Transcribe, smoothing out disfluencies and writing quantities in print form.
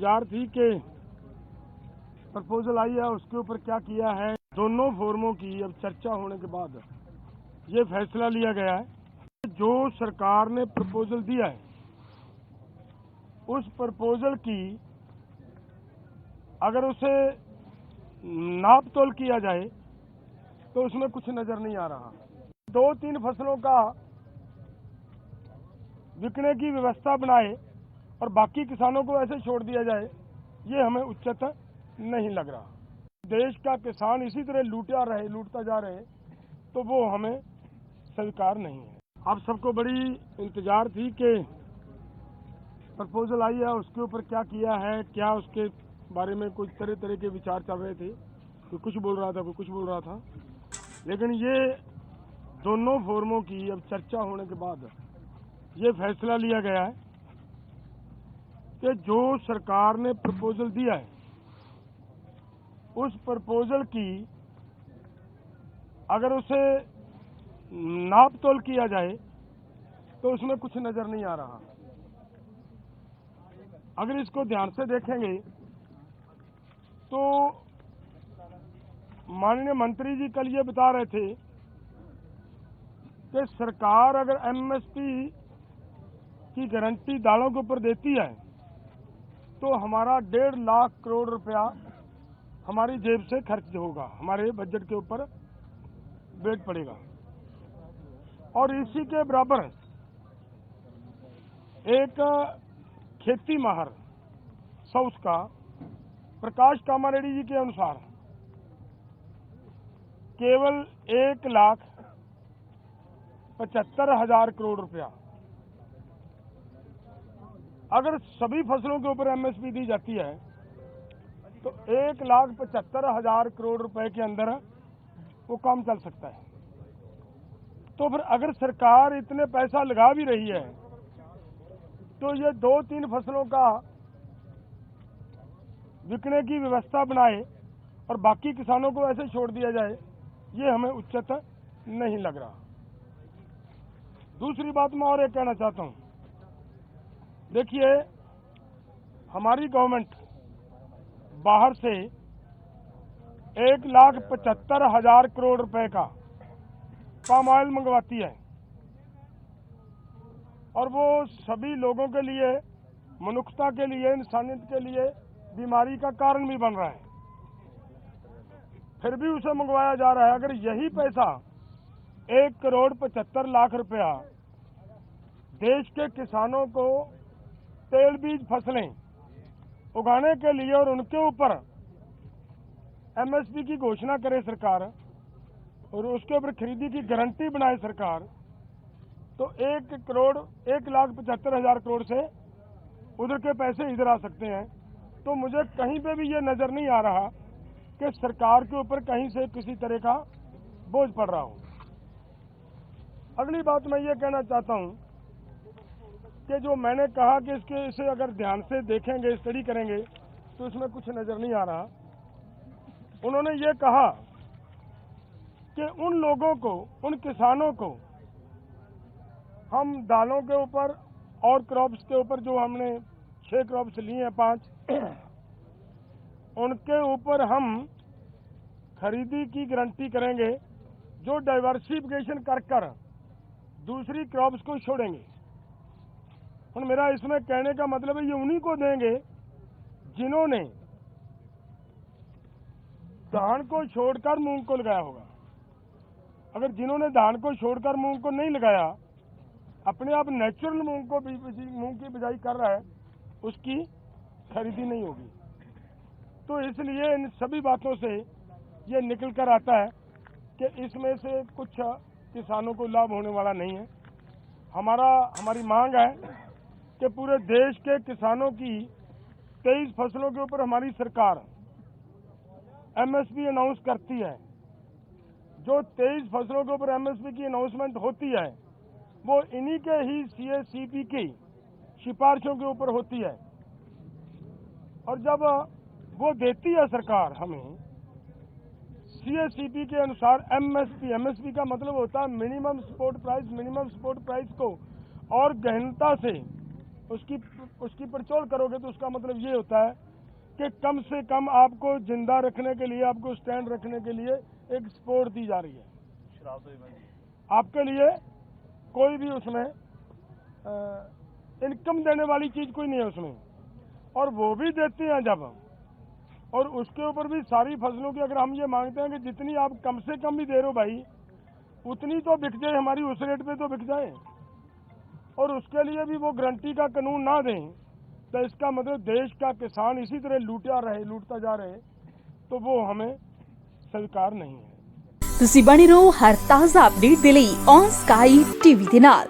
इंतजार थी कि प्रपोजल आई है उसके ऊपर क्या किया है। दोनों फोरमों की अब चर्चा होने के बाद ये फैसला लिया गया है जो सरकार ने प्रपोजल दिया है उस प्रपोजल की अगर उसे नाप तोल किया जाए तो उसमें कुछ नजर नहीं आ रहा। 2-3 फसलों का बिकने की व्यवस्था बनाए और बाकी किसानों को ऐसे छोड़ दिया जाए, ये हमें उचित नहीं लग रहा। देश का किसान इसी तरह लूटता जा रहे तो वो हमें स्वीकार नहीं है। आप सबको बड़ी इंतजार थी कि प्रपोजल आई है उसके ऊपर क्या किया है, क्या उसके बारे में कुछ तरह तरह के विचार चल रहे थे। कोई कुछ बोल रहा था, कोई कुछ बोल रहा था, लेकिन ये दोनों फोरमों की अब चर्चा होने के बाद ये फैसला लिया गया है कि जो सरकार ने प्रपोजल दिया है उस प्रपोजल की अगर उसे नाप तोल किया जाए तो उसमें कुछ नजर नहीं आ रहा। अगर इसको ध्यान से देखेंगे तो माननीय मंत्री जी कल ये बता रहे थे कि सरकार अगर एमएसपी की गारंटी दालों के ऊपर देती है तो हमारा 1.5 लाख करोड़ रुपया हमारी जेब से खर्च होगा, हमारे बजट के ऊपर वेट पड़ेगा। और इसी के बराबर एक खेती माहर साउथ का प्रकाश कामारेड्डी जी के अनुसार केवल 1,75,000 करोड़ रुपया अगर सभी फसलों के ऊपर एमएसपी दी जाती है तो 1,75,000 करोड़ रुपए के अंदर वो काम चल सकता है। तो फिर अगर सरकार इतने पैसा लगा भी रही है तो ये 2-3 फसलों का बिकने की व्यवस्था बनाए और बाकी किसानों को ऐसे छोड़ दिया जाए, ये हमें उचित नहीं लग रहा। दूसरी बात मैं और एक कहना चाहता हूं, देखिए हमारी गवर्नमेंट बाहर से 1,75,000 करोड़ रुपए का पाम ऑयल मंगवाती है और वो सभी लोगों के लिए, मनुष्यता के लिए, इंसानियत के लिए बीमारी का कारण भी बन रहा है, फिर भी उसे मंगवाया जा रहा है। अगर यही पैसा 1,75,00,000 रुपया देश के किसानों को तेल बीज फसलें उगाने के लिए और उनके ऊपर एमएसपी की घोषणा करे सरकार और उसके ऊपर खरीदी की गारंटी बनाए सरकार, तो 1,75,000 करोड़ से उधर के पैसे इधर आ सकते हैं। तो मुझे कहीं पे भी ये नजर नहीं आ रहा कि सरकार के ऊपर कहीं से किसी तरह का बोझ पड़ रहा हो। अगली बात मैं ये कहना चाहता हूं कि जो मैंने कहा कि इसे अगर ध्यान से देखेंगे, स्टडी करेंगे तो इसमें कुछ नजर नहीं आ रहा। उन्होंने ये कहा कि उन लोगों को, उन किसानों को हम दालों के ऊपर और क्रॉप्स के ऊपर जो हमने 6 क्रॉप्स लिए हैं 5 उनके ऊपर हम खरीदी की गारंटी करेंगे जो डाइवर्सिफिकेशन कर दूसरी क्रॉप्स को छोड़ेंगे। और मेरा इसमें कहने का मतलब है ये उन्हीं को देंगे जिन्होंने धान को छोड़कर मूंग को लगाया होगा। अगर जिन्होंने धान को छोड़कर मूंग को नहीं लगाया, अपने आप नेचुरल मूंग की बिजाई कर रहा है, उसकी खरीदी नहीं होगी। तो इसलिए इन सभी बातों से ये निकल कर आता है कि इसमें से कुछ किसानों को लाभ होने वाला नहीं है। हमारी मांग है कि पूरे देश के किसानों की 23 फसलों के ऊपर हमारी सरकार एमएसपी अनाउंस करती है। जो 23 फसलों के ऊपर एमएसपी की अनाउंसमेंट होती है वो इन्हीं के ही सीएसीपी की सिफारिशों के ऊपर होती है। और जब वो देती है सरकार हमें सीएसीपी के अनुसार एमएसपी का मतलब होता है मिनिमम सपोर्ट प्राइस को और गहनता से उसकी पड़चोल करोगे तो उसका मतलब ये होता है कि कम से कम आपको जिंदा रखने के लिए, आपको स्टैंड रखने के लिए एक सपोर्ट दी जा रही है। आपके लिए कोई भी उसमें इनकम देने वाली चीज कोई नहीं है उसमें, और वो भी देते हैं जब, और उसके ऊपर भी सारी फसलों की अगर हम ये मांगते हैं कि जितनी आप कम से कम भी दे रहे हो भाई, उतनी तो बिक जाए, हमारी उस रेट पे तो बिक जाए, और उसके लिए भी वो गारंटी का कानून ना दें, तो इसका मतलब देश का किसान इसी तरह लूटता जा रहे, तो वो हमें स्वीकार नहीं है। ਤੁਸੀਂ ਬਣੇ ਰਹੋ ਹਰ ਤਾਜ਼ਾ ਅਪਡੇਟ ਦੇ ਲਈ ਔਨ ਸਕਾਈ ਟੀਵੀ ਦੇ ਨਾਲ।